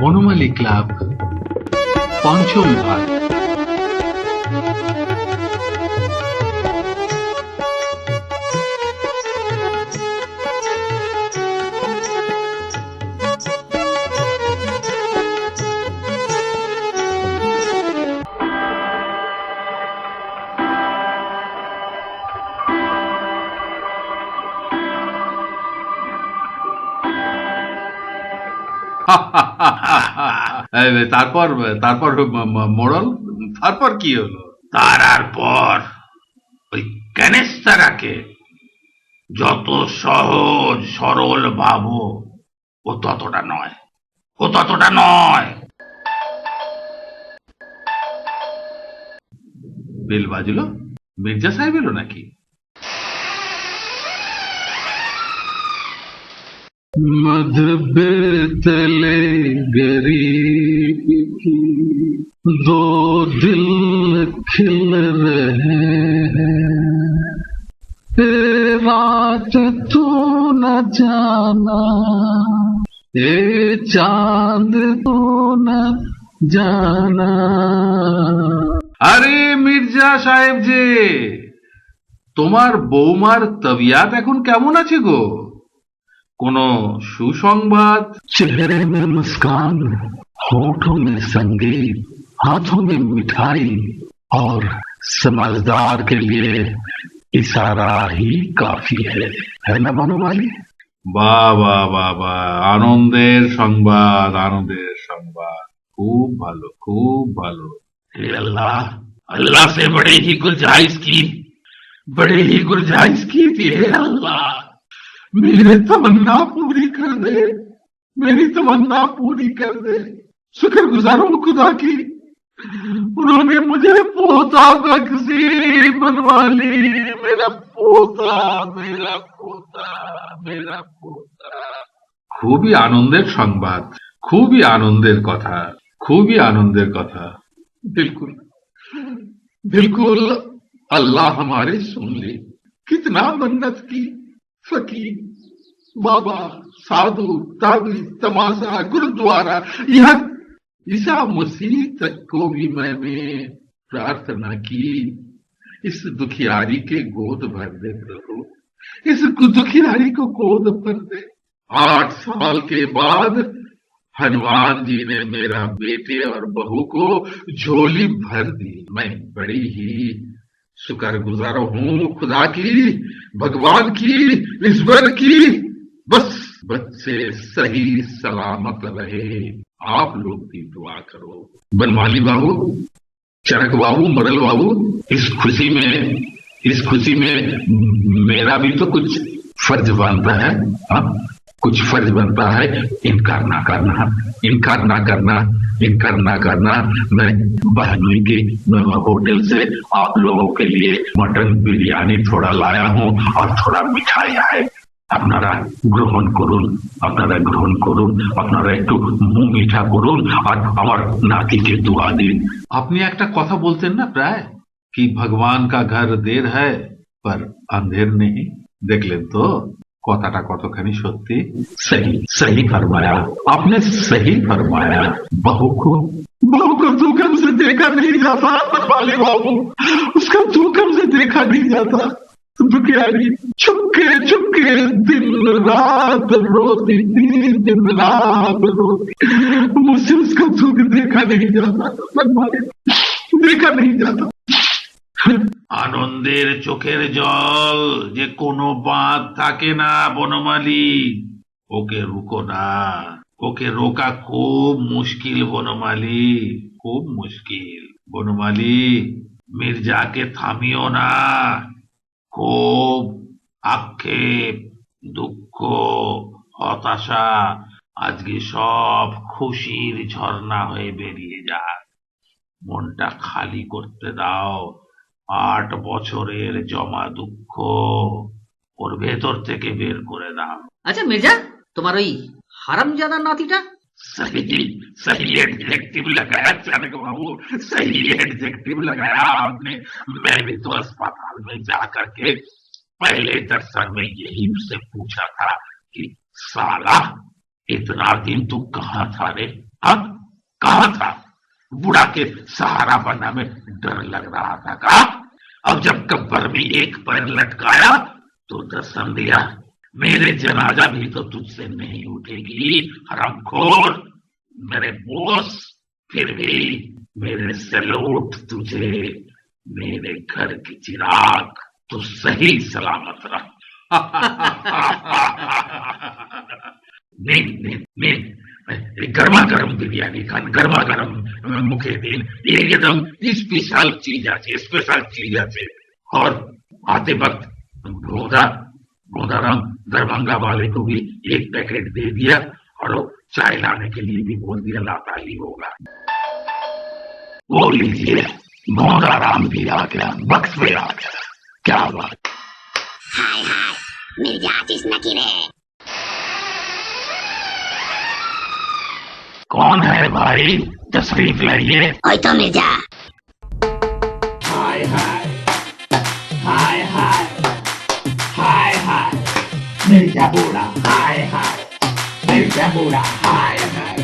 বনমালী club পঞ্চম ভাগ। তারপর তারপর মোড়ল তারপর কি হলো? তার পর ওই ক্যানেস্তারাকে যত সহজ সরল ভাবো ও ততটা নয়, ও ততটা নয়। বেল বাজলো, মির্জা সাহেব এলো নাকি? मधुबे तले गरीब की दो दिल खिल रहे हैं, रात तू न जाना, ए चांद तू न जाना। আরে মির্জা সাহেব যে, তোমার বৌমার তবিয়াত এখন কেমন আছে গো? কোনো সুসংবাদ? चेहरे में मुस्कान, होठों में संगीत, हाथों में मिठाई और समझदार के लिए इशारा ही काफी है ना बनवाली? বাহ বাহ বাহ বাহ, আনন্দের সংবাদ, আনন্দের সংবাদ। খুব ভালো, খুব ভালো। अल्लाह, अल्लाह से बड़े ही गुंजाइश की, बड़े ही गुंजाइश की थी। अल्लाह मेरी तमन्ना पूरी कर दे, मेरी तमन्ना पूरी कर दे। शुक्रगुजार हूं खुदा की, उन्होंने मुझे पोता बख्शी बनवाली। मेरा पोता, मेरा पोता, मेरा पोता। খুবই আনন্দের সংবাদ, খুবই আনন্দের কথা, খুবই আনন্দের কথা। बिल्कुल बिल्कुल, अल्लाह हमारे सुन ले। कितना मन्नत की, फकीर, बाबा, साधु, ताबीज, तमाशा, गुरुद्वारा, यहाँ ईसा मसीह तक को भी मैंने प्रार्थना की। इस दुखियारी के गोद भर दे प्रभु, इस दुखियारी को गोद भर दे। 8 साल के बाद हनुमान जी ने मेरा बेटे और बहू को झोली भर दी। मैं बड़ी ही शुक्रगुजार हूँ खुदा की, भगवान की, ईश्वर की। बस बच्चे सही सलामत रहे, आप लोग भी दुआ करो। बनमाली बाबू, चरक बाबू, मरल बाबू, इस खुशी में मेरा भी तो कुछ फर्ज बनता है। हाँ, कुछ फर्ज बनता है। इनकार ना करना, इनकार ना करना, इनकार ना करना। मैं बहनोई के होटल से आप लोगों के लिए मटन बिरयानी थोड़ा लाया हूँ और थोड़ा मिठाई है। আপনারা গ্রহণ করুন, আপনারা গ্রহণ করুন, আপনারা একটু মুখ মিঠা করুন আর আমার নাতিকে দোয়া দিন। আপনি একটা কথা বলতেন না প্রায়, कि भगवान का घर देर है पर अंधेर नहीं। দেখলেন তো কথাটা কতখানি সত্যি। सही सही फरमाया आपने, सही फरमाया। बहू को धूकम से देखा नहीं जाता बनवाले बाबू, उसका धूकम से देखा नहीं जाता। दुखियारी चुपके दिन रात रोती थी, दिन रात रोती, मुझसे उसका दुख देखा नहीं जाता बनवाले, देखा नहीं जाता। আনন্দের চোখের জল যে কোনো বাঁধ থাকে না বনমালী, ওকে রুকো না, ওকে রোকা খুব মুশকিল বনমালী, খুব মুশকিল। বনমালী, মির্জাকে থামিও না। খুব আক্ষেপ, দুঃখ, হতাশা আজকে সব খুশির ঝর্ণা হয়ে বেরিয়ে যাক। মনটা খালি করতে দাও। 8 বছরের জমা দুঃখ ওর ভেতর থেকে বের করে দাও। আচ্ছা মির্জা, তোমার ওই হারামজাদা নাতিটা? सही सही एडजेक्टिव लगाया चाणक बाबू, सही एडजेक्टिव लगाया आपने। मैं भी तो अस्पताल में जा करके पहले दर्शन में यही उससे पूछा था कि साला इतना दिन तू कहाँ था रे, अब कहा था बुढ़ा के सहारा बनने में डर लग रहा था का? अब जब कब्र में एक पैर लटकाया तो दर्शन दिया। मेरे जनाजा भी तो तुझसे नहीं उठेगी हरामखोर मेरे बॉस। फिर भी मेरे सैल्यूट तुझे, मेरे घर की चिराग तो सही सलामत रहा। नहीं, गर्मा गर्म बिरयानी खान, गर्मा गर्म मुखे दिन एकदम स्पेशल चीज আছে। और आते वक्त गोदाराम दरभंगा वाले को भी एक पैकेट दे दिया और वो चाय लाने के लिए भी बोल दिया लाता ही होगा। वो लीजिए, गोदाराम भी आ गया, बक्स में आ गया। क्या बात। हाय हाय मिर्जा आतिश नकी रे। कौन है भाई, तशरीफ लाइए। ओए तो मिर्जा। हाय हाय हाय हाय हाय हाय मिर्जा बूढ़ा, हाय हाय मिर्जा बूढ़ा, हाय हाय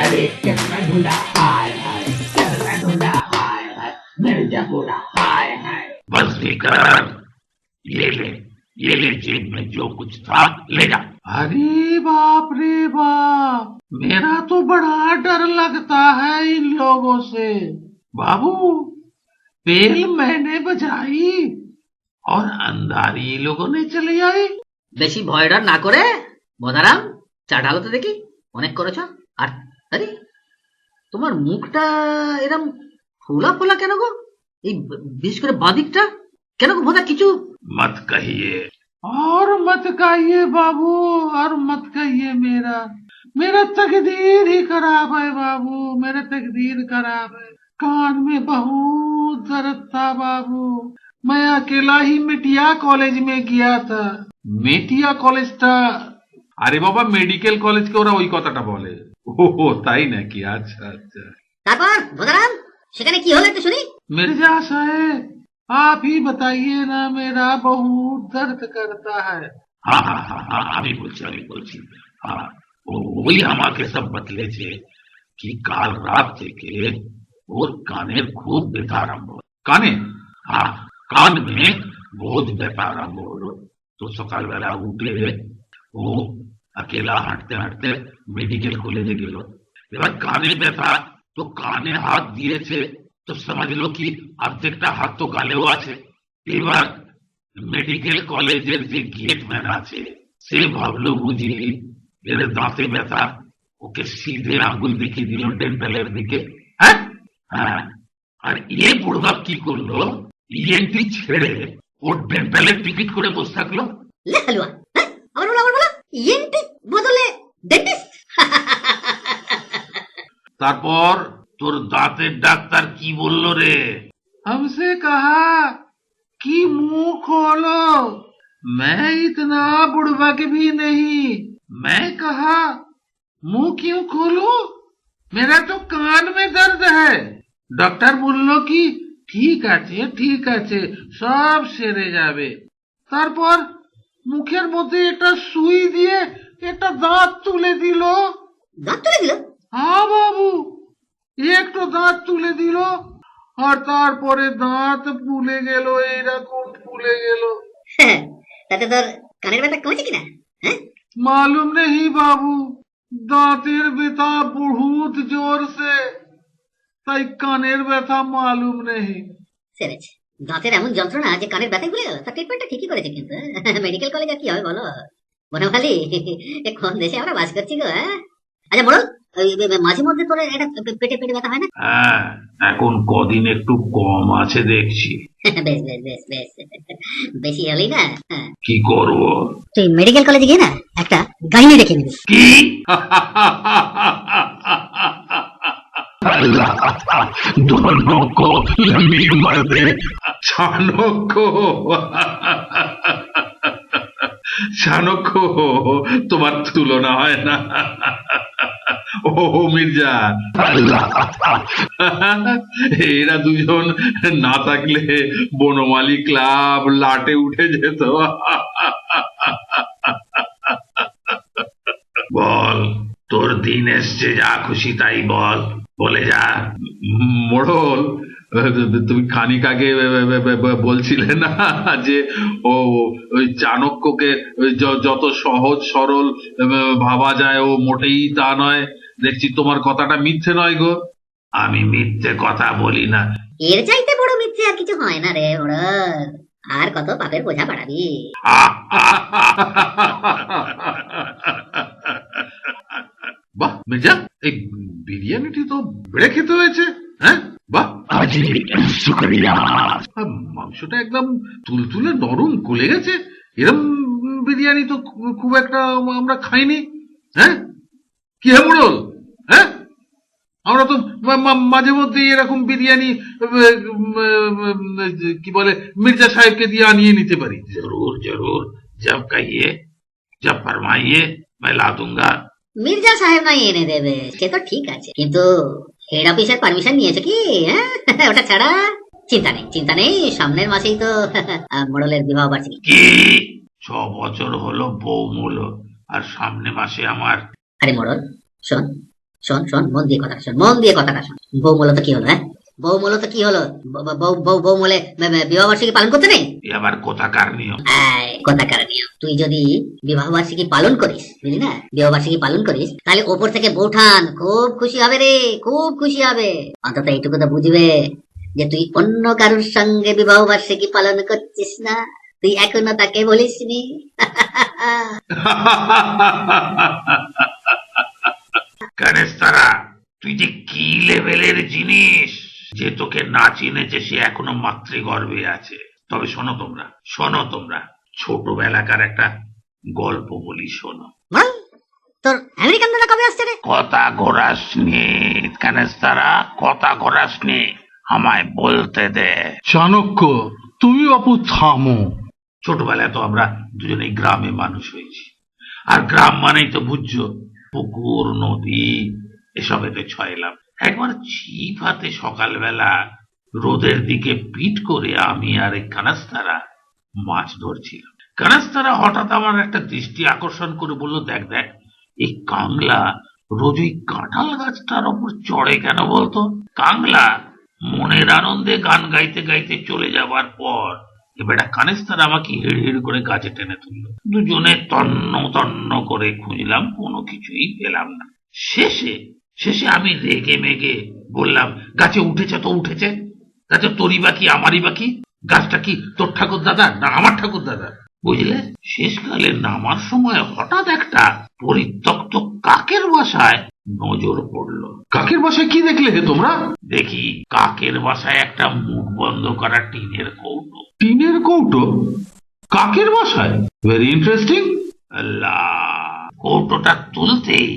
अरे कितना ढूंढा, हाय हाय कितना ढूंढा, हाय हाय मिर्जा बूढ़ा, हाय हाय। बस कर, ये ले जेब में जो कुछ था ले जा। अरे बाप रे बाप, मेरा तो बड़ा डर लगता है इन लोगों से। बाबू, बेल मैंने बजाई और अंधारी लोगों ने चले आई। বেশি ভয় ডর না করে বদারাম চা ঢালো তো দেখি, অনেক করেছ। আর আরে তোমার মুখটা এরম ফোলা ফোলা কেন গো? এই বিশেষ করে বাদিকটা কেন গো ভোদা? কিছু मत कहिए। और मत कहिए बाबू, और मत कहिए। मेरा तकदीर ही खराब है बाबू, मेरा तकदीर खराब है। कान में बहुत दर्द था बाबू। मैं अकेला ही मेटिया कॉलेज में गया था। मेटिया কলেজটা, আরে বাবা মেডিকেল কলেজকে ওরা ওই কথাটা বলে। ও তাই নাকি? আচ্ছা আচ্ছা। তারপর ভোদারাম সেখানে কি হলো একটু শুনি। मिर्जा साहेब, आप ही बताइए ना, मेरा बहुत दर्द करता है। हाँ हाँ हाँ हाँ আমি বলছি। हाँ ওই আমাকে সব বতলেছে কি কাল রাত থেকে ওর কানের খুব ব্যথা আরম্ভ হলো। কানে? हाँ कान में बहुत व्यथा आरम्भ হলো। तो সকালবেলা উঠে ও अकेला হাঁটতে হাঁটতে মেডিকেল কলেজে গেল। এবার কানে ব্যথা, তো কানে হাত দিয়েছে, তো समझ लो कि অর্ধেকটা হাত তো গালেও আছে। এবার মেডিকেল কলেজের যে গেটম্যান আছে সে ভাবলো বুঝি এর দাঁতে ব্যথা, ওকে সিধে আঙ্গুল দেখিয়ে দিল ডেন্টালের দিকে। হ্যাঁ হ্যাঁ, আর এ বুড়বা কি করলো, ইএনটি ছেড়ে ও ডেন্টালের টিকিট করে বসে থাকলো। লে হালুয়া, হ্যাঁ? আবার বলো ইএনটি বদলে ডেন্টিস্ট। তারপর তোর দাঁতের ডাক্তার কি বললো রে? हमसे कहा कि मुंह खोलो। मैं इतना बुड़बक भी नहीं। मैं कहा मुंह क्यों खोलूं, मेरा तो कान में दर्द है। डॉक्टर बोललो कि ঠিক আছে সব সেরে যাবে। তারপর মুখের মধ্যে একটা সুই দিয়ে একটা দাঁত তুলে দিল। দাঁত তুলে দিল? হ্যাঁ বাবু, একটু দাঁত তুলে দিল আর তারপরে দাঁত ফুলে গেল, এইরকম ফুলে গেল। হ্যাঁ, তাতে তোর কানের ব্যথা কমেছে কিনা? হ্যাঁ मालूम नहीं बाबू, দাঁতের ব্যথা বহুত জোর সে, তাই কানের ব্যথা মালুম নেই। সেরেছে, দাঁতের এমন যন্ত্রণা যে কানের ব্যথা ভুলে গেল। তার ট্রিটমেন্টটা ঠিকই করেছে, কিন্তু মেডিকেল কলেজ আর কি হবে বলো বনমালী? কোন দেশে আমরা বাস করছি গো? হ্যাঁ আচ্ছা বলুন, মাঝে মধ্যে তোর এটা পেটে ব্যথা হয় না? হ্যাঁ, এখন কদিন একটু কম আছে দেখছি। বেশ বেশ বেশ বেশ, বেশি হলেই না কি করব? তুই মেডিকেল কলেজে গিয়ে না একটা গাইনি রেখে নিবি। কি? अल्लाह दोनों को लंबी उम्र दे। চাণক্য, তোমার তুলনা হয় না। ও মির্জা, এরা দুজন না থাকলে বনমালী ক্লাব লাটে উঠে যেত। বল তোর দিন এসছে, যা খুশি তাই বল, বলে যা। মোড়ল, তুমি খানিক আগে বলছিলে না যে ও ওই চাণক্যকে ওই যত সহজ সরল ভাবা যায় ও মোটেই তা নয়। দেখছি তোমার কথাটা মিথ্যে নয় গো। আমি মিথ্যে কথা বলি না। এর চাইতে বড় মিথ্যে আর কিছু হয় না রে মোড়ল। আর কত পাপের বোঝা বাড়াবি? বাহ মির্জা, এই বিরিয়ানিটি তো বেড়ে খেতে হয়েছে। হ্যাঁ, বাহ। আজি শুকরিয়া। মাংসটা একদম তুলতুলে নরম গলে গেছে। এরম বিরিয়ানি তো খুব একটা আমরা খাইনি। হ্যাঁ, কি হে মোড়ল? হ্যাঁ, আমরা তো মাঝে মধ্যে এরকম বিরিয়ানি কি বলে মির্জা সাহেবকে দিয়ে আনিয়ে নিতে পারি। जरूर जरूर, जब कहिए, जब फरमाइए, मैं ला दूंगा। মির্জা সাহেব নাই এনে দেবে সে তো ঠিক আছে, কিন্তু হেড অফিসের পারমিশন নিয়েছে কি? হ্যাঁ? ওটা ছাড়া চিন্তা নেই, সামনের মাসেই তো মোড়লের বিবাহ বার্ষিকী। কি 6 বছর হলো বউ মূল, আর সামনে মাসে আমার। আরে মোড়ল, শোন শোন শোন, মন দিয়ে কথাটা শোন। বউ মূলত কি হলো? হ্যাঁ, বউ মূলত কি হলো? বউ মূলে বিবাহ বার্ষিকী পালন করতে নেই? এ আবার কোথাকার নিয়ম? কথাকার নিয়ম। তুই যদি বিবাহ বার্ষিকী পালন করিস, বুঝলি না, বিবাহ বার্ষিকী পালন করিস, তাহলে ওপর থেকে বৌঠান খুব খুশি হবে রে, খুব খুশি হবে। অন্তত এইটুকু তো বুঝবে যে তুই অন্য কারোর সঙ্গে বিবাহ বার্ষিকী পালন করছিস না, তুই এখনো তাকে বলিসনি। গণেশ তারা, তুই যে কি লেভেলের জিনিস, যে তোকে না চিনেছে সে এখনো মাতৃগর্ভে আছে। তবে শোনো তোমরা ছোটবেলাকার একটা গল্প বলি, শোনো। বল, তোর আমেরিকান দাদা কবে আসছে রে? কথা ঘোরাসনি গণেশ তারা, কথা ঘোরাসনি, আমায় বলতে দে। চাণক্য, তুমি বাপু থামো। ছোটবেলায় তো আমরা দুজনেই গ্রামে মানুষ হয়েছি, আর গ্রাম মানেই তো বুঝছো পুকুর নদী এসবেতে ছয়লাম। একবার ছিপ হাতে সকালবেলা রোদের দিকে পিঠ করে আমি আর এই কানাস্তারা মাছ ধরছিলাম। কানাস্তারা হঠাৎ আমার একটা দৃষ্টি আকর্ষণ করে বলল, দেখ দেখ, এই কাংলা রোজ ওই কাঁঠাল গাছটার ওপর চড়ে কেন বলতো? কাংলা মনের আনন্দে গান গাইতে গাইতে চলে যাবার পর এবার কানেস্তার আমাকে হিড় হিড় করে গাছে টেনে তুললো। দুজনে তন্ন তন্ন করে খুঁজলাম, কোনো কিছুই পেলাম না। শেষে আমি রেগে মেগে বললাম, গাছে উঠেছে তো উঠেছে, গাছে তোরই বাকি আমারই বাকি, গাছটা কি তোর ঠাকুর দাদা না আমার ঠাকুর দাদা? বুঝলে, শেষকালে নামার সময় হঠাৎ একটা পরিত্যক্ত কাকের বাসায় নজর পড়লো। কাকের বাসায় কি দেখলে হে তোমরা? দেখি কাকের বাসায় একটা মুখ বন্ধ করা টিনের কৌটো। টিনের কৌটো কাকের বাসায়? Very interesting. আল্লাহ, কৌটোটা তুলতেই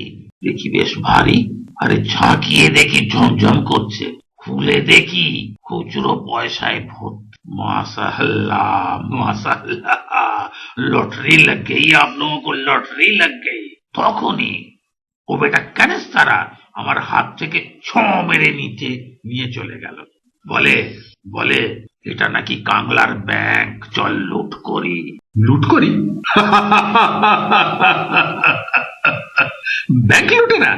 দেখি বেশ ভারী, আরে ঝাঁকিয়ে দেখি ঝমঝম করছে, খুলে দেখি খুচরো পয়সায় ভর্তি। माशाअल्लाह माशाअल्लाह, लॉटरी लग गई, आप लोगों को लॉटरी लग गई। তখনই ও বেটা কানেস্তারা আমার হাত থেকে ছোঁ মেরে নিয়ে চলে গেল। বলে এটা নাকি কাংলার ব্যাংক, চল লুট করি। লুট করি? ব্যাংক লুটে না?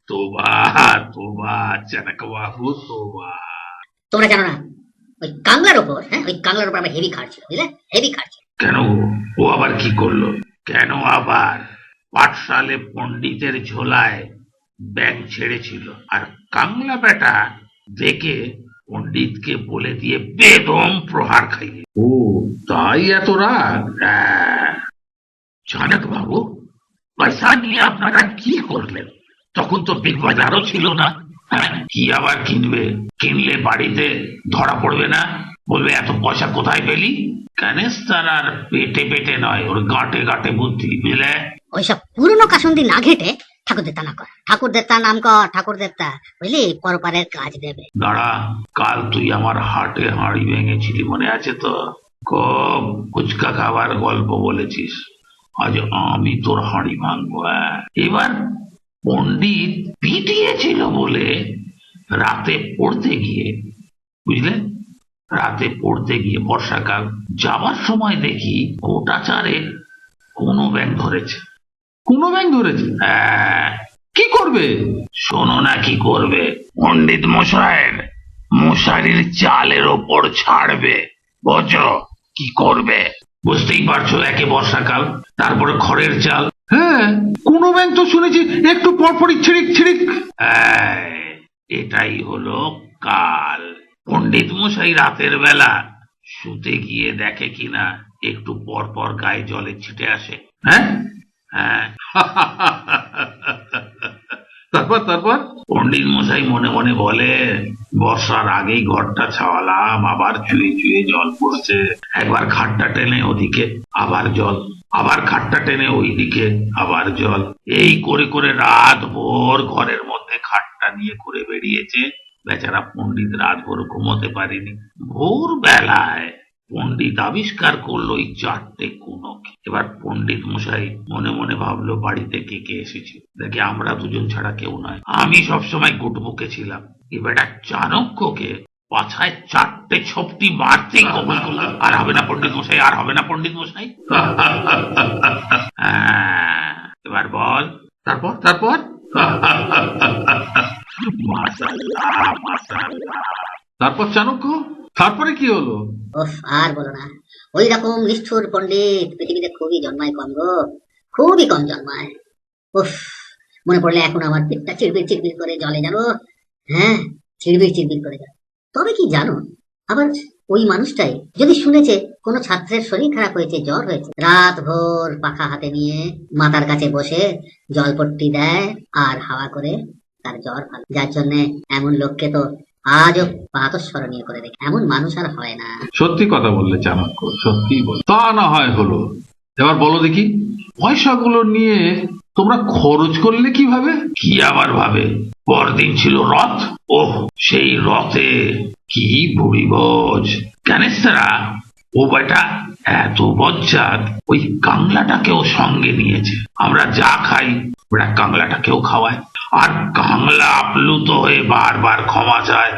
তোবা তোবা চাণক্য বাবু, তোবা। তোমরা জানো না ওই কাংলার ওপর, হ্যাঁ, ওই কাংলার ওপর আমার হেভি খাটছিল, বুঝলে, হেভি খাটছিল। কেন, ও আবার কি করলো? কেন আবার পাঠশালে পণ্ডিতের ঝোলায় ব্যাগ ছেড়েছিল, আর কাংলা বেটা দেখে পণ্ডিতকে বলে দিয়ে বেদম প্রহার খাইয়ে। ও তাই এত রাগ? চাণক্য বাবু, পয়সা নিয়ে আপনারা কি করলেন? তখন তো বিগ বাজারও ছিল না। কি আবার কিনলে বাড়িতে ধরা পড়বে না? বলবে এত পয়সা কোথায় পেলি? কানেস্তার আর পেটে পেটে নয়, ওর গাঁটে গাঁটে বুদ্ধি, বুঝলে? ওইসব পুরনো কাসন্দি না ঘেটে ঠাকুর দেবতা না কর, ঠাকুর দেবতা নাম কর, ঠাকুর দেবতা, বুঝলি, পরপারের কাজ দেবে। দাঁড়া, কাল তুই আমার হাটে হাঁড়ি ভেঙেছিলি, মনে আছে তো? খুব ফুচকা খাবার গল্প বলেছিস, আজ আমি তোর হাঁড়ি ভাঙবো। এবার পণ্ডিত পিটিয়েছিল বলে রাতে পড়তে গিয়ে, বুঝলে, রাতে পড়তে গিয়ে বর্ষাকাল যাবার সময় দেখি গোটা চারে কোনো ব্যাঙ ধরেছে। কোনো ব্যাঙ ধরেছে? হ্যাঁ, কি করবে? শোনো না কি করবে। পণ্ডিত মশাইয়ের মশারির চালের ওপর ছাড়বে। বুঝো কি করবে? বুঝতেই পারছো, একে বর্ষাকাল, তারপরে খড়ের চাল। হ্যাঁ, কোনো ব্যাঙ তো শুনেছি একটু পরপরই ছিড়িক ছিড়িক। হ্যাঁ, এটাই হলো কাল। পণ্ডিত মশাই রাতের বেলা শুতে গিয়ে দেখে কিনা একটু পর পর গায়ে জলে ছিটে আসে। হ্যাঁ, হ্যাঁ, তারপর তারপর? পণ্ডিত মশাই মনে মনে বলে, বর্ষার আগেই ঘরটা ছাওয়ালাম, আবার চুয়ে চুয়ে জল পড়ছে। একবার খাটটা টেনে ওদিকে আবার জল, আবার খাটটা টেনে ওইদিকে আবার জল। এই করে করে রাত ভোর ঘরের মধ্যে খাটটা নিয়ে ঘুরে বেরিয়েছে। বেচারা পণ্ডিত রাত ভোর ঘুমোতে পারেনি। ভোর বেলায় পণ্ডিত আবিষ্কার করলো এই 4টে কুনক। এবার পণ্ডিত মশাই মনে মনে ভাবলো, বাড়িতে কে কে এসেছে? দেখে আমরা দুজন ছাড়া কেউ নয়। আমি সবসময় গুটবুকে ছিলাম, এবার চাণক্যকে পাছায় 4টে ছপটি মারতেই কবল করলো। আর হবে না পণ্ডিত মশাই, আর হবে না পণ্ডিত মশাই। হ্যাঁ, এবার বল। তারপর তারপর? মাশাআল্লাহ, মাশাআল্লাহ। তারপর চাণক্য, তারপরে কি হলো? ওফ, আর বলো না। ওই রকম নিষ্ঠুর পণ্ডিত পৃথিবীতে খুবই জন্মায় কম গো, খুবই কম জন্মায়। উফ, মনে পড়লে এখন আমার পেটটা চিড়বিড় চিড়বিড় করে জলে, জানো? হ্যাঁ, চিড়বিড় চিড়বিড় করে জলে। তবে কি জানো, আবার ওই মানুষটাই যদি শুনেছে কোনো ছাত্রের শরীর খারাপ হয়েছে, জ্বর হয়েছে, রাত ভোর পাখা হাতে নিয়ে মাথার কাছে বসে জলপট্টি দেয় আর হাওয়া করে তার জ্বর ভালো। যার জন্য এমন লোককে তো আজও প্রাতঃস্মরণীয় করে রেখে, এমন মানুষ আর হয় না। সত্যি কথা বললে চাণক্য, সত্যি বল। তা না হয় হলো, এবার বলো দেখি, পয়সাগুলো নিয়ে তোমরা খরচ করলে কিভাবে? কি আবার ভাবে? পরদিন ছিল রথ। ওহ, সেই রথে কি বুড়ি বোঝ ক্যানেস্তারা। ও বেটা এত বজ্জাত, ওই কাংলাটাকেও সঙ্গে নিয়েছে। আমরা যা খাই ওরা কাংলাটাকেও খাওয়ায়। আর কাংলা আপ্লুত হয়ে বারবার ক্ষমা চায়,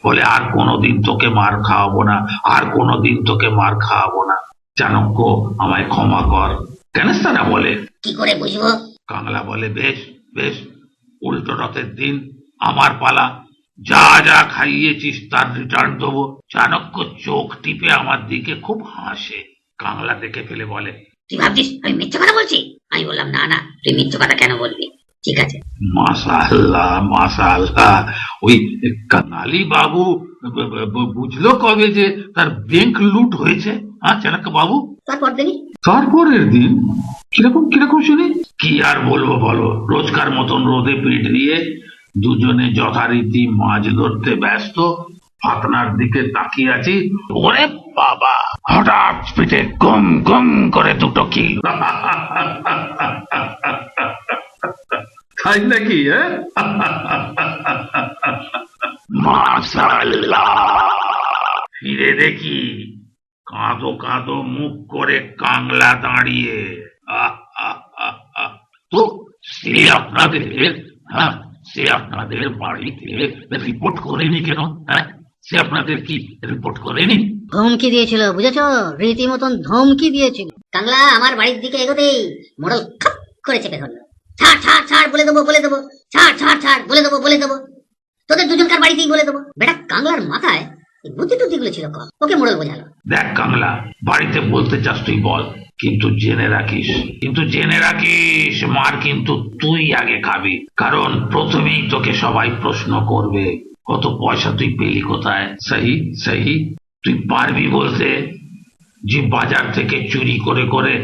বলে আর কোনোদিন তোকে মার খাওয়াবো না, আর কোনোদিন তোকে মার খাওয়াবো না। চাণক্য, আমায় ক্ষমা কর। ক্যানেস্তারা বলে, কি করে বুঝবো? কাংলা বলে, বেশ বেশ, উল্টো রথের দিন আমার পালা। যা যা খাইয়েছিস তার রিটার্ন দেবো। চাণক্য চোখ টিপে আমার দিকে খুব হাসে। কাংলা দেখে ফেলে বলে, তুই ভাবছিস আমি মিথ্যে কথা বলছি? আমি বললাম, না না, তুই মিথ্যে কথা কেন বলবি? ঠিক আছে। মাশাআল্লাহ, মাশাআল্লাহ। ওই কাঙালি বাবু বুঝলো কবে যে তার ব্যাংক লুট হয়েছে? হ্যাঁ চাণক্য বাবু? তারপর দিনই তারপরের দিন? কিরকম কিরকম শুনি? কি আর বলবো বলো, রোজকার মতন রোদে পিঠ দিয়ে দুজনে যথারীতি মাছ ধরতে ব্যস্ত। ফাতনার দিকে তাকিয়ে আছি, ওরে বাবা, হঠাৎ পিঠে গম গম করে দুটো কি। তাই নাকি? হ্যাঁ, মাশাআল্লাহ। ফিরে দেখি কাঁদো কাঁদো মুখ করে কাংলা দাঁড়িয়ে। তো সে আপনাদের, হ্যাঁ, সে আপনাদের বাড়িতে রিপোর্ট করেনি কেন? হ্যাঁ, সে আপনাদের কি রিপোর্ট করেনি? ধমকি দিয়েছিল, বুঝেছো? রীতিমতন ধমকি দিয়েছিল। কাংলা আমার বাড়ির দিকে এগোতেই মোড়ল খাপ করে চেপে ধরলো। ছাড় ছাড় ছাড়, বলে দেবো বলে দেবো, ছাড় ছাড় ছাড়, বলে দেবো বলে দেবো, তোদের দুজনকার বাড়িতেই বলে দেবো। বেটা কাংলার মাথায় বুদ্ধি টুদ্ধি গুলো ছিল কম, ওকে মোড়ল বোঝালো। দেখ কাংলা, বাড়িতে বলতে চাস তুই বল, কিন্তু জেনে রাখিস মার কিন্তু তুই আগে খাবি। কারণ প্রথমেই তোকে সবাই প্রশ্ন করবে, কত পয়সা তুই পেলি কোথায়? সহি সহি, তুই পারবি বলতে যে বাজার থেকে চুরি করে করে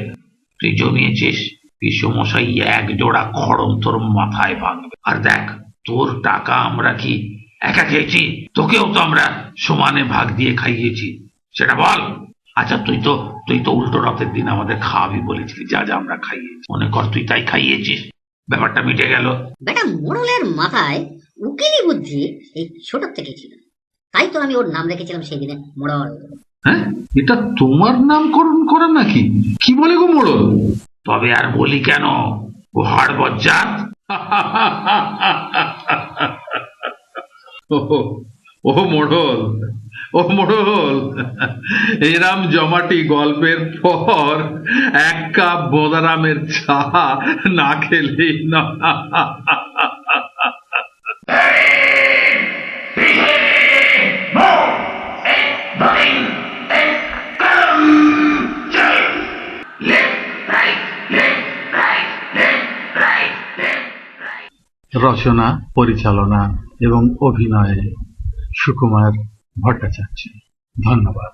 তুই জমিয়েছিস? পিসমশাই এক জোড়া খড়ম তোর মাথায় ভাঙবে। আর দেখ, তোর টাকা আমরা কি একা খেয়েছি? তোকেও তো আমরা সমানে ভাগ দিয়ে খাইয়েছি, সেটা বল। আচ্ছা, তুই তো উল্টো রথের দিন আমাদের খাওয়াবি বলেছিলি, যা যা আমরা খাইয়েছি, মনে কর তুই তাই খাইয়েছিস, ব্যাপারটা মিটে গেল। বেটা মোড়লের মাথায় উকিলি বুদ্ধি এই ছোট থেকে ছিল, তাই তো আমি ওর নাম রেখেছিলাম সেই দিনে মোড়ল। হ্যাঁ, এটা তোমার নামকরণ করা নাকি? কি বলে গো মোড়ল? তবে আর বলি কেন, ও হাড় বজ্জাত। ও মোড়ল, ও মোড়ল, এরাম জমাটি গল্পের পর এক কাপ বোদারামের চা না খেলেই না। রচনা, পরিচালনা এবং অভিনয়ে সুকুমার ভট্টাচার্য। ধন্যবাদ।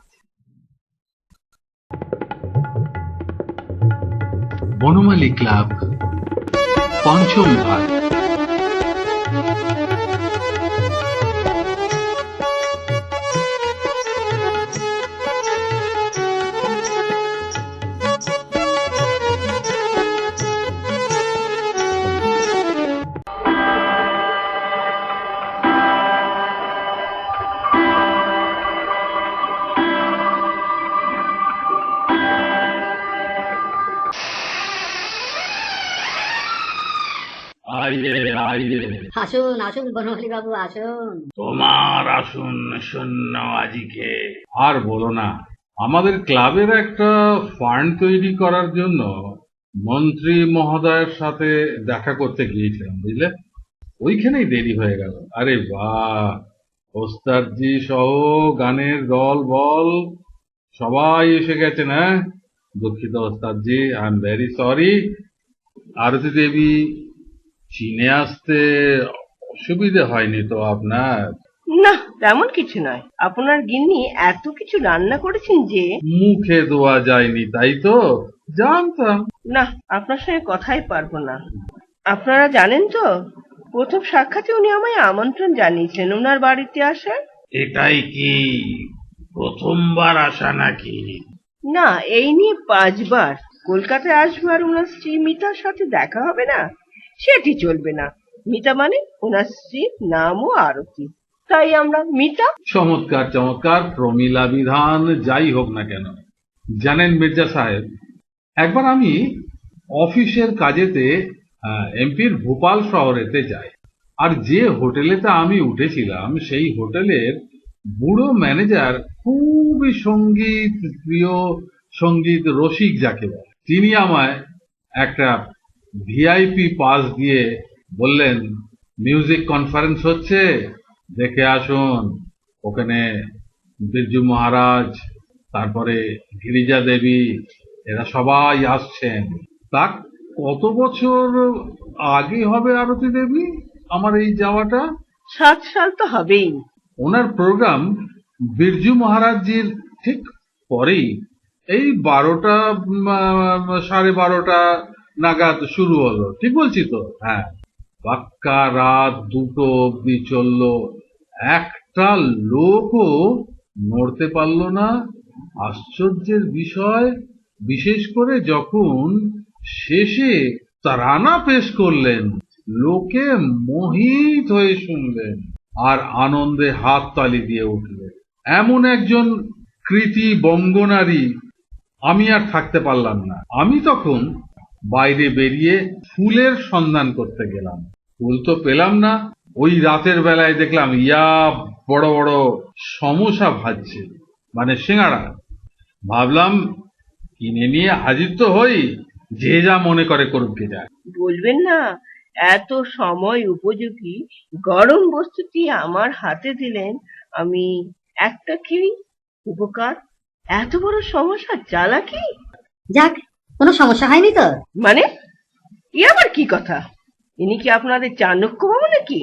বনমালী ক্লাব, পঞ্চম ভাগ। আসুন আসুন বনমালী বাবু আসুন। তোমার আসুন শূন্য আজিকে। আর বলো না, আমাদের ক্লাবের একটা ফান্ড তৈরি করার জন্য মন্ত্রী মহোদয়ের সাথে দেখা করতে গিয়েছিলাম, বুঝলে? ওইখানেই দেরি হয়ে গেল। আরে বাহ, ওস্তাদজি সহ গানের দল বল সবাই এসে গেছেন। হ্যাঁ, দুঃখিত ওস্তাদজি, আই এম ভেরি সরি। আরতি দেবী, চীনে আসতে অসুবিধে হয়নি তো আপনার? না, তেমন কিছু নয়। আপনার গিন্নি এত কিছু রান্না করেছেন যে মুখে দেওয়া যায়নি, তাই তো? জানতাম। না, আপনার সঙ্গে কথাই পারবো না। আপনারা জানেন তো, প্রথম সাক্ষাতে উনি আমায় আমন্ত্রণ জানিয়েছেন ওনার বাড়িতে আসার। এটাই কি প্রথমবার আসা নাকি? না, এই নিয়ে 5 বার কলকাতায় আসবো আর ওনার স্ত্রী মিতার সাথে দেখা হবে না, সেটি চলবে না। মিতা মানে ওনার স্ত্রীর নামও আরতি, তাই আমরা মিতা। চমৎকার চমৎকার, প্রমিলা বিধান যাই হোক না কেন। জানেন মির্জা সাহেব, একবার আমি অফিসের কাজেতে এমপির ভোপাল শহরেতে যাই, আর যে হোটেলেতে আমি উঠেছিলাম সেই হোটেলের বুড়ো ম্যানেজার খুবই সঙ্গীত প্রিয়, সঙ্গীত রসিক যাকে বলে, তিনি আমায় একটা ভিআইপি পাস দিয়ে বললেন, মিউজিক কনফারেন্স হচ্ছে, দেখে আসুন। ওখানে বিরজু মহারাজ, তারপরে গিরিজা দেবী, এরা সবাই আসছেন। তা কত বছর আগে হবে আরতি দেবী আমার এই যাওয়াটা? 7 সাল তো হবেই। ওনার প্রোগ্রাম বিরজু মহারাজজির ঠিক পরেই, এই 12টা 12:30 নাগাদ শুরু হলো, ঠিক বলছি তো? হ্যাঁ, পাক্কা রাত 2টো অব্দি চললো। একটা লোকও নড়তে পারল না। আশ্চর্যের বিষয়, বিশেষ করে যখন শেষে তারানা পেশ করলেন, লোকে মোহিত হয়ে শুনলেন আর আনন্দে হাততালি দিয়ে উঠলেন। এমন একজন কৃতি বঙ্গনারী আমি আর থাকতে পারলাম না। আমি তখন বাইরে বেরিয়ে ফুলের সন্ধান করতে গেলাম। ফুল তো পেলাম না। ওই রাতের বেলায় দেখলাম ইয়া বড় বড় সমোসা ভাজছে, মানে সিঙ্গাড়া। ভাবলাম কিনে নিয়ে হাজির তো হই, যে যা মনে করে করুক গে যায়। বলবেন না, এত সময় উপযোগী গরম বস্তুটি আমার হাতে দিলেন, আমি একটা খেয়ে উপকার। এত বড় সমস্যা চালাকি। যাক, কোনো সমস্যা হয়নি তো? মানে এ আবার কি কথা? ইনি কি আপনাদের চাণক্য বাবু নাকি?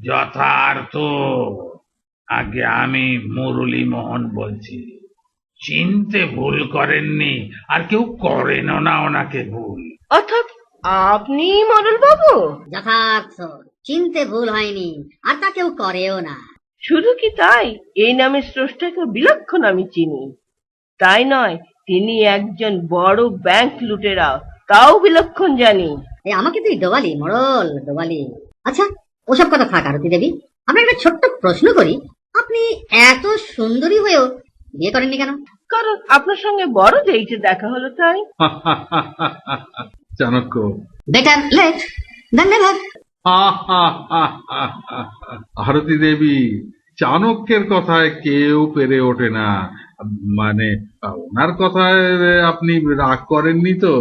যথার্থ। আগে আমি মুরলী মোহন বলছি। চিনতে ভুল করেননি, আর কেউ করেনও না ওনাকে ভুল। অর্থাৎ আপনি মডেল বাবু? যথার্থ, চিনতে ভুল হয়নি, আর তা কেউ করেও না। শুধু কি তাই, এই নামের স্রষ্টাকে বিলক্ষণ আমি চিনি। তাই নয়, তিনি একজন বড় ব্যাংক লুটেরা, তাও বিলক্ষণ জানি। এই আমাকে তুই ডোবালি মোড়ল, ডোবালি। আচ্ছা, ওসব কথা থাক আরতি দেবী, আমি একটা ছোট্ট প্রশ্ন করি, আপনি এত সুন্দরী হয়েও বিয়ে করেননি কেন? কারণ আপনার সঙ্গে বড় ডেইটে দেখা হলো তাই। চাণক্য, বেটার লেট দেন নেভার। আরতি দেবী, চাণক্যের কথায় কেউ পেরে ওঠে না। মানে ওনার কথায় আপনি রাগ করেননি তো?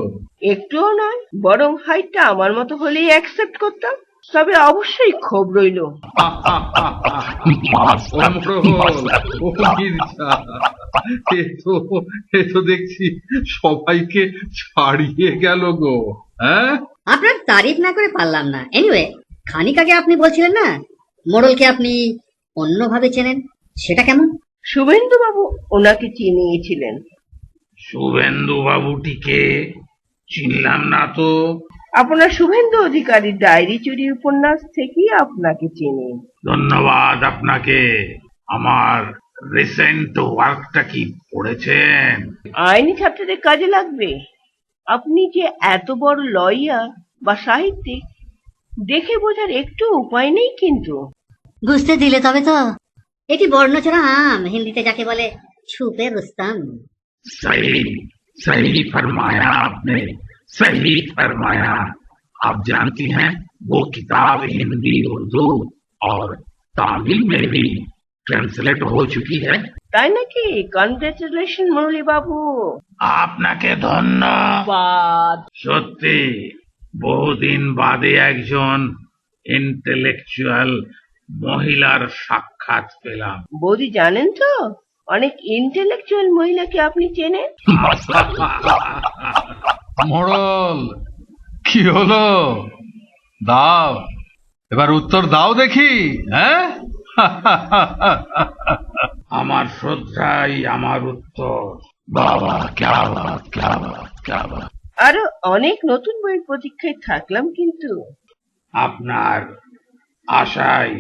একটুও নয়, বরং হাইটটা আমার মতো হলেই অ্যাকসেপ্ট করতাম। তবে অবশ্যই ক্ষোভ রইল। এ তো দেখছি সবাইকে ছাড়িয়ে গেল গো। হ্যাঁ, আপনার তারিফ না করে পারলাম না। এনিওয়ে, খানিক আগে আপনি বলছিলেন না মোড়লকে আপনি অন্যভাবে চেনেন, সেটা কেমন? শুভেন্দু বাবু ওনাকে চিনিয়েছিলেন। শুভেন্দু বাবুটিকে চিনলাম না তো। আপনার শুভেন্দু অধিকারীর ডায়েরি চুরি উপন্যাস থেকেই আপনাকে চিনি। ধন্যবাদ আপনাকে। আমার রিসেন্ট ওয়ার্কটা কি পড়েছেন? আইনি ছাত্রদের কাজে লাগবে। আপনি যে এত বড় লয়ার বা সাহিত্যিক দেখে বোঝার একটু উপায় নেই কিন্তু। বুঝতে দিলে তবে তো। এটি বর্ণচোরা আম, হিন্দিতে যাকে বলে ছুপে রুস্তম। सही सही फरमाया आपने, सही फरमाया। आप जानती हैं वो किताब हिंदी, उर्दू और तामिल में भी ट्रांसलेट हो चुकी है। তাই নাকি? কনগ্রেচুলেশন মুরলী বাবু। আপনাকে ধন্যবাদ। সত্যি বহুদিন বাদে একজন ইন্টেলেকচুয়াল মহিলার সাক্ষাৎ পেলাম। বৌদি জানেন তো, অনেক ইন্টেলেকচুয়াল মহিলাকে আপনি চেনেন। মোড়ল, কি হলো? দাও, এবার উত্তর দাও দেখি। হ্যাঁ, আমার শ্রদ্ধাই আমার উত্তর। বাবা, ক্যা বাত, ক্যা বাত, ক্যা বাত। আরো অনেক নতুন বইয়ের প্রতীক্ষায় থাকলাম কিন্তু। আপনার আশাই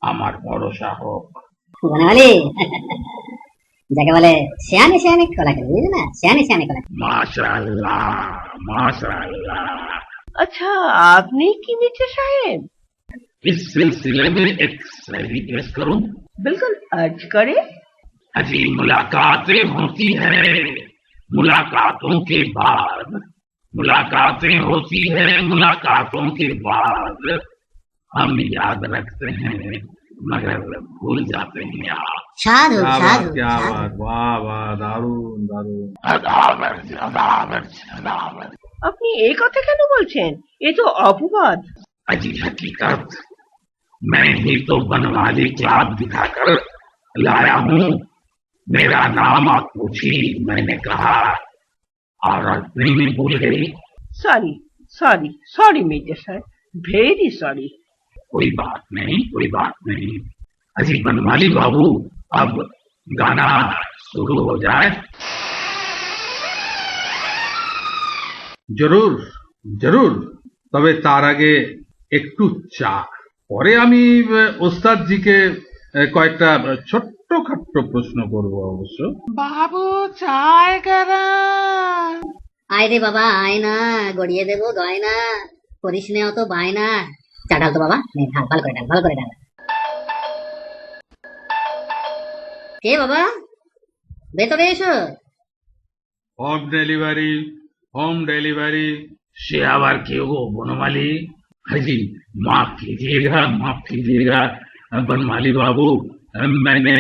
আমার ভরসা হোক। বনমালী, যাকে বলে শিয়ানে শিয়ানে খোলাখেলি, বুঝলে না? শিয়ানে শিয়ানে খোলাখেলি। মাশাআল্লাহ, माशाअल्लाह। আচ্ছা, আপনি কি মির্জা সাহেব? इस सिलसिले में एक शायरी पेश करूं? बिल्कुल, अर्ज करे। अजी मुलाकातें होती है, मुलाकातों के बाद मुलाकातें होती है, मुलाकातों के बाद हम याद रखते हैं मगर भूल जाते हैं यार। সাধু क्या बात, সাধু क्या সাধু। बात, वाह वाह, दारुण दारुण। अदावत अदावत अदावत। আপনি এই কথা কেন বলছেন? এ তো অপবাদ। अजी हकीकत मैं ही तो बनवाली क्लाब दिखाकर लाया हूँ। मेरा नाम आप पूछी, मैंने कहा और अपनी में भूल गई। সরি সরি সরি মির্জা সাহেব, ভেরি সরি। कोई बात नहीं, कोई बात नहीं। अजी बनवाली बाबू, अब गाना शुरू हो जाए। জরুর জরুর, তবে তার আগে একটু চা। পরে আমি ওস্তাদ জিকে কয়েকটা ছোট্ট খাট্ট প্রশ্ন করব অবশ্য। বাবু চায় কারা? আয় রে বাবা, আয় না, গড়িয়ে দেবো গয়না, করিস নে অত বায়না। চা ঢাল তো বাবা, নে ঢাল, ভালো করে ঢাল, ভালো করে ঢাল। কে বাবা, ভেতরে এসো। Home delivery, home delivery. से आवर के वो बनमाली। हाजी माफ कीजिएगा बनमाली बाबू, मैंने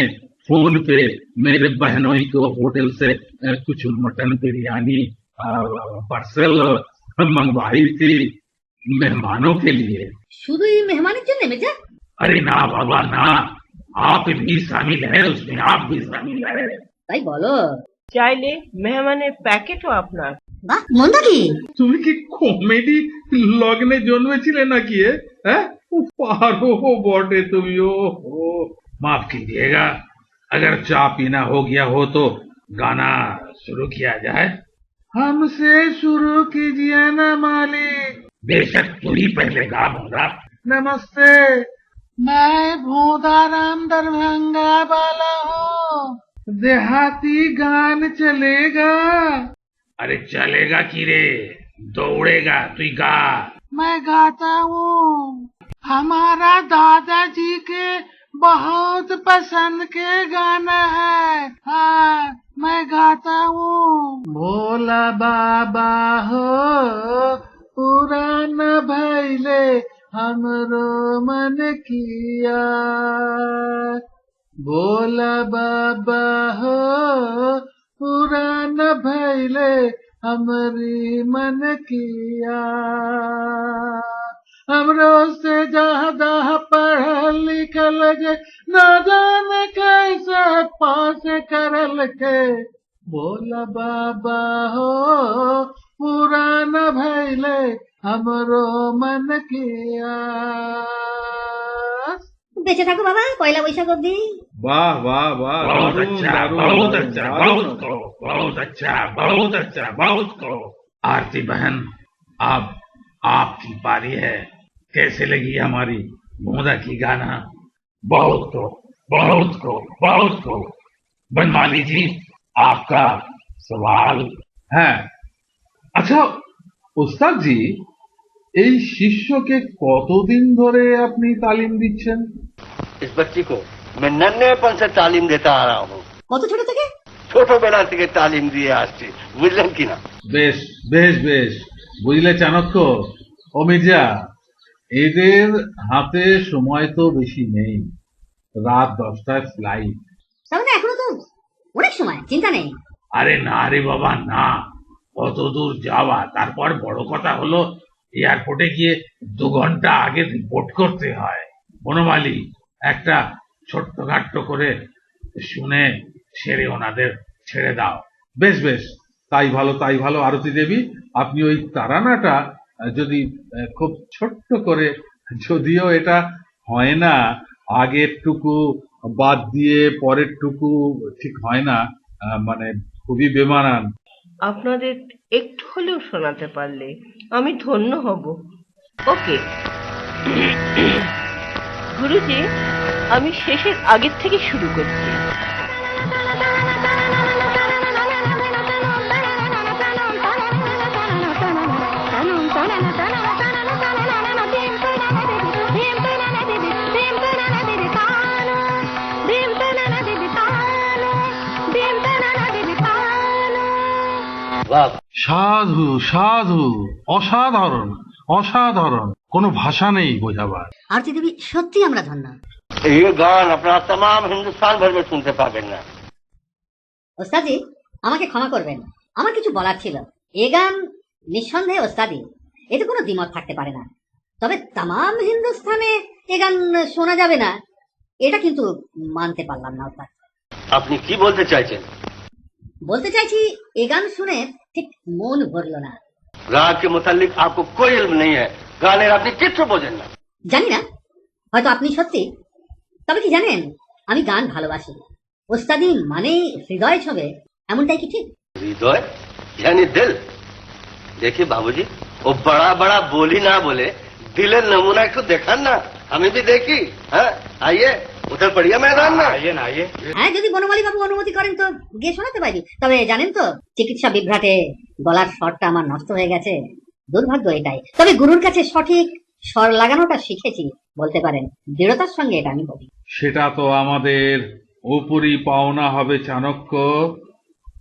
फोन पे मेरे बहनों को होटल से कुछ मटन बिरयानी पार्सल मंगवाई थी मेहमानों के लिए। শুধুই মেহমানের জন্য মির্জা? अरे ना बाबा ना, आप भी शामिल है उसमें, आप भी शामिल है। তাই বলো? চাইলে মেহমানের প্যাকেটও আপনার। বাহ, মন্দ কি? তুমি কি কমেডি লগ্নে জন্মেছিলে নাকি? হ্যাঁ, পারো বটে তুমি। ও माफ कीजिएगा, अगर चा पीना हो गया हो तो गाना शुरू किया जाए। हमसे शुरू कीजिए ना मालिक। बेशक तू ही पहले गा दूंगा। नमस्ते, मैं भोदाराम दरभंगा वाला हूँ। देहाती गान चलेगा? अरे चलेगा कि रे, दौड़ेगा, तू ही गा। मैं गाता हूँ। हमारा दादाजी के बहुत पसंद के गाना है। हाँ, मैं गाता हूँ। भोला बाबा हो पुराना भैले हमरो मन किया। बोला बाबा हो पूरा न भैले हमरी मन किया हमरो से ज्यादा पढ़ल लिखल गे न जाने कैसे पास करल के बोला बाबा हो पूरा न भैले हमरो मन किया। বেঁচে থাকো বাবা পয়লা বৈশাখ অব্দি। वाह वाह वाह, बहुत दारुण, अच्छा, दारुण, बहुत दारुण, अच्छा, दारुण। बहुत को, बहुत अच्छा, बहुत अच्छा, बहुत को। आरती बहन, अब आपकी पारी है। कैसे लगी हमारी गोदा की गाना? बहुत को, बहुत को, बहुत को। बनवाली जी, आपका सवाल। হ্যাঁ, আচ্ছা ওস্তাদ জি, এই শিষ্যকে কতদিন ধরে আপনি তালিম দিচ্ছেন? इस बच्ची को मैं नन्हेपन से तालीम देता आ रहा हूँ। কত ছোট থেকে? ছোটবেলা থেকে তালিম দিয়ে আসছি, বুঝলেন কিনা? বেশ বেশ বেশ, বুঝলে চাণক্য ও মির্জা, এদের হাতে সময় তো বেশি নেই, রাত 10টায় ফ্লাইট। তার মানে এখনো তো অনেক সময়, চিন্তা নেই। আরে না রে বাবা না, কত দূর যাওয়া। তারপর বড় কথা হলো এয়ারপোর্টে গিয়ে 2 ঘন্টা আগে রিপোর্ট করতে হয়। বনমালী, একটা ছোট্টখাট্ট করে শুনে সেরে ওনাদের ছেড়ে দাও। বেশ বেশ, তাই ভালো তাই ভালো। আরতি দেবী, আপনি ওই তারানাটা যদি খুব ছোট্ট করে, যদিও এটা হয় না, আগের টুকু বাদ দিয়ে পরের টুকু ঠিক হয় না, মানে খুবই বেমানান। আপনাদের একটু হলেও শোনাতে পারলে আমি ধন্য হব। ওকে গুরুজি, আমি শেষের আগের থেকে শুরু করছি। वाह, সাধু সাধু, অসাধারণ অসাধারণ, কোনো ভাষা নেই বোঝাবার। আরতি দেবী, সত্যি আমরা ধন্য। ये गान अपना तमाम हिंदुस्तान भर में सुनते पाবেন না। ওস্তাদি, আমাকে ক্ষমা করবেন, আমার কিছু বলার ছিল। এ গান নিঃসন্দেহে ওস্তাদি, এতে কোনো দ্বিমত থাকতে পারে না। তবে তামাম হিন্দুস্তানে এ গান শোনা যাবে না, এটা কিন্তু মানতে পারলাম না ওস্তাদ। আপনি কি বলতে চাইছেন? বলতে চাইছি, এ গান শুনে ঠিক মন ভরল না। राग के मुतालिक आपको कोई इल्म नहीं है, গানের আপনি কিচ্ছু বোঝেন না। জানি না, হয়তো আপনি সত্যি। তবে কি জানেন, আমি গান ভালোবাসি। ওস্তাদি মানে হৃদয় ছবে, এমনটাই কি ঠিক? হৃদয় यानी दिल। देखिए बाबूजी, वो बड़ा बड़ा बोली ना बोले, दिलेर नमूना একটু দেখান না, আমি भी देखी। হ্যাঁ, आइए उधर बढ़िया मैदान में। आइए ना, आइए। হ্যাঁ, যদি বনমালী বাবু অনুমতি করেন তো গিয়ে শোনাতে পারি। তবে জানেন তো, চিকিৎসা বিভ্রাটে গলার স্বরটা আমার নষ্ট হয়ে গেছে। দুর্ভাগ্য এটাই। তবে গুরুর কাছে সঠিক স্বর লাগানোটা শিখেছি বলতে পারেন। দৃঢ়তার সঙ্গে এটা আমি বলি। সেটা তো আমাদের উপরই পাওনা হবে চাণক্য।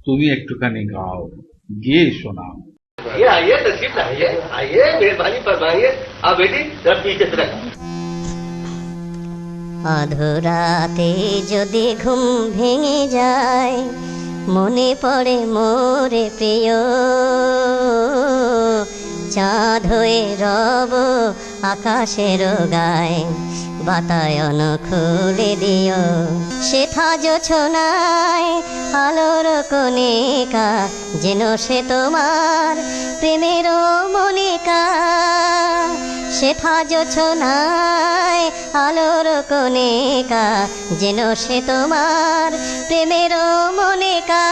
তুমি একটুখানি গাও, গিয়ে শোনাও। ये आइए, तशरीफ लाइए, आइए, मेहरबानी फरमाइए। आप बेटी जरा पीछे से रखो। অধরাতে যদি ঘুম ভেঙে যায়, মনে পড়ে মোরে প্রিয়, চাঁদ হয়ে রব আকাশের গায়, বাতায়ন খুলে দিও। সেথা জোছনায় আলোর কণিকা, যেন সে তোমার প্রেমের মনিকা। সেথা জোছনায় আলোর কণিকা, যেন সে তোমার প্রেমের মনিকা।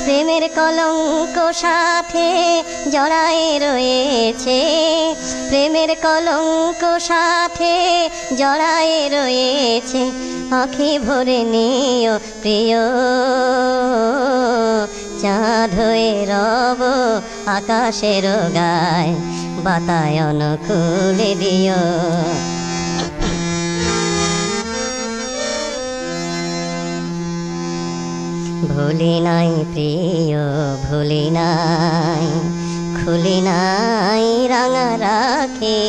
প্রেমের কলঙ্ক সাথে জড়ায়ে রয়েছে, প্রেমের কলঙ্ক সাথে জড়ায়ে রয়েছে। আঁখি ভরে নিও প্রিয়, চাঁদ হয়ে রব আকাশের গায়, বাতায়ন খুলে দিও। ভুলি নাই প্রিয়, ভুলি নাই, খুলি নাই রাঙা রাখে,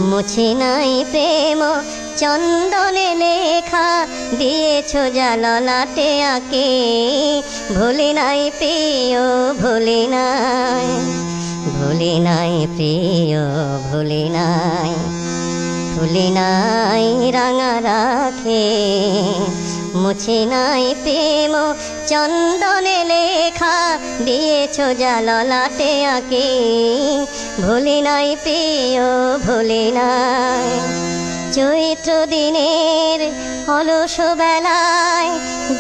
মুছি নাই প্রেম চন্দনে লেখা দিয়েছ যা ললাটে আঁকে, ভুলি নাই প্রিয় ভুলি নাই, ভুলি নাই প্রিয় ভুলি নাই, ভুলি নাই রাঙা রাখে, মুছি নাই প্রেম চন্দনে লেখা দিয়েছ যা ললাটে আঁকে, ভুলি নাই প্রিয় ভুলি নাই। চৈত্র দিনের অলস বেলায়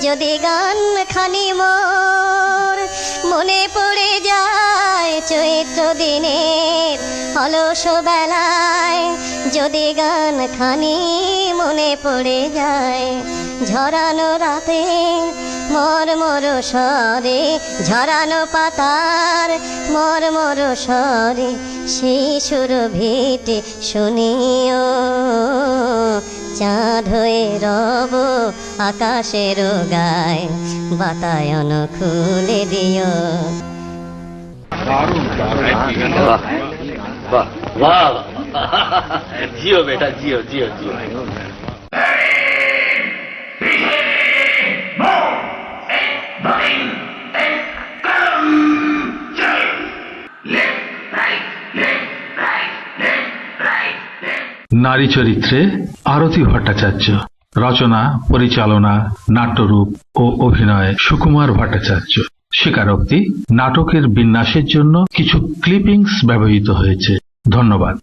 যদি গান খানি মোর মনে পড়ে যায়, চৈত্র দিনের অলস বেলায় যদি গান খানি মনে পড়ে যায়, ঝরানো রাতে মরমর স্বরে, ঝরানো পাতার মরমর স্বরে, সেই সুরভিতে শুনিও চাঁদ হয়ে রব আকাশের গায়, বাতায়ন খুলে দিও। वाह वाह वाह जियो बेटा जियो जियो जियो। নারী চরিত্রে আরতি ভট্টাচার্য, রচনা, পরিচালনা, নাট্যরূপ ও অভিনয় সুকুমার ভট্টাচার্য। স্বীকারোক্তি, নাটকের বিন্যাসের জন্য কিছু ক্লিপিংস ব্যবহৃত হয়েছে। ধন্যবাদ।